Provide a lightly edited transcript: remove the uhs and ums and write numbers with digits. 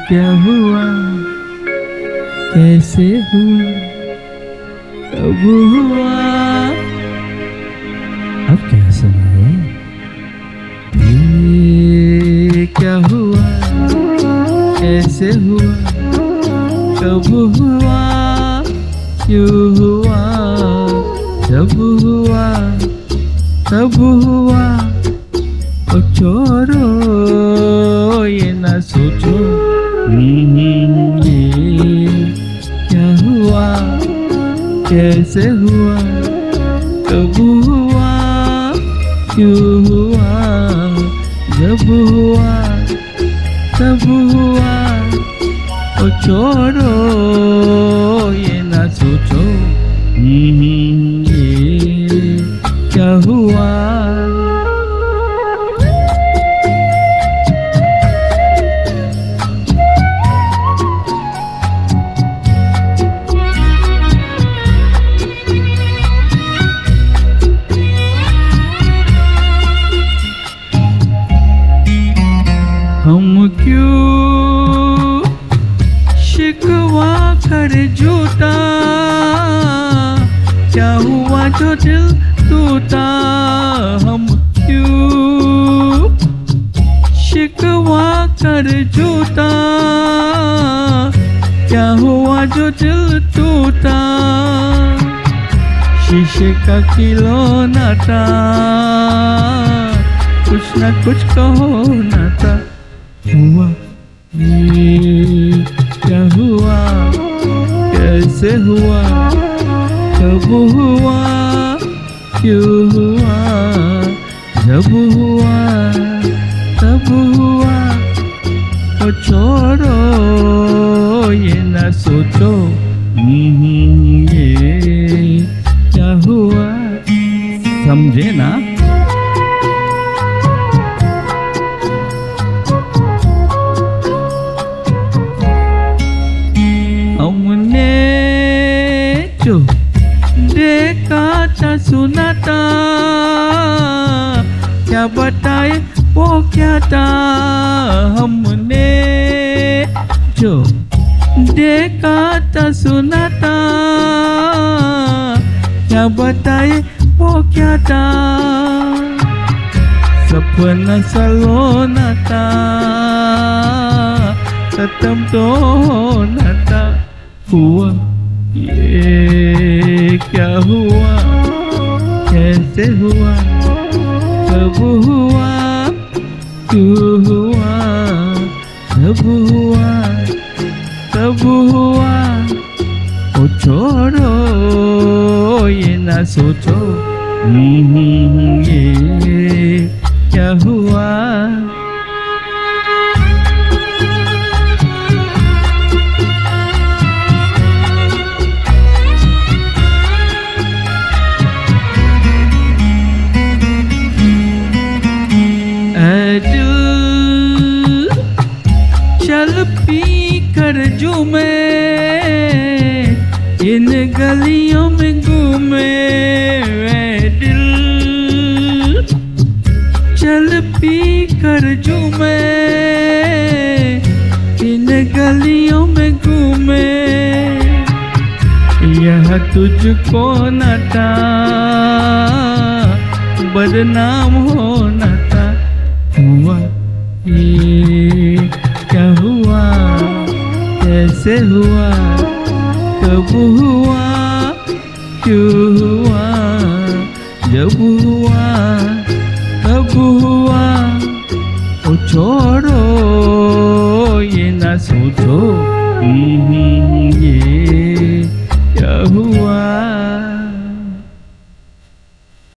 क्या हुआ, कैसे हुआ, कब हुआ, अब क्या सुनाए? ये क्या हुआ, कैसे हुआ, कब हुआ, क्यों हुआ, जब हुआ तब हुआ। ओ छोड़ो ये ना सोचो, ये क्या हुआ, कैसे हुआ, कब हुआ, क्यों हुआ, जब हुआ तब हुआ। ओ छोड़ो ये ना सोचो, ये क्या हुआ। हम क्यों शिकवा कर झूठा, क्या हुआ जो दिल टूटा। हम क्यों शिकवा कर झूठा, क्या हुआ जो दिल टूटा। शीशे का खिलौना था, कुछ ना कुछ कहो ना था। हुआ ये क्या हुआ, कैसे हुआ, कब हुआ, क्यों हुआ, जब हुआ तब हुआ। ओ छोड़ो ये ना सोचो, ये क्या हुआ। समझे ना? हमने जो देखा था सुना था, क्या बताए वो क्या था। हमने जो देखा था सुना था, क्या बताए वो क्या था। सपना सलोना था, खत्म तो होना था। हुआ ये क्या हुआ, कैसे हुआ, कब हुआ, क्यों हुआ, जब हुआ तब हुआ। ओ छोड़ो ये ना सोचो, ये क्या हुआ। चल पी कर झूमे, इन गलियों में घूमे। दिल चल पी कर झूमे, इन गलियों में घूमे। यह तुझको न था, बदनाम होना था। हुआ ये क्या हुआ, कैसे हुआ, कब हुआ, क्यों हुआ, जब हुआ कब हुआ। ओ छोड़ो ये ना सोचो, ये क्या हुआ।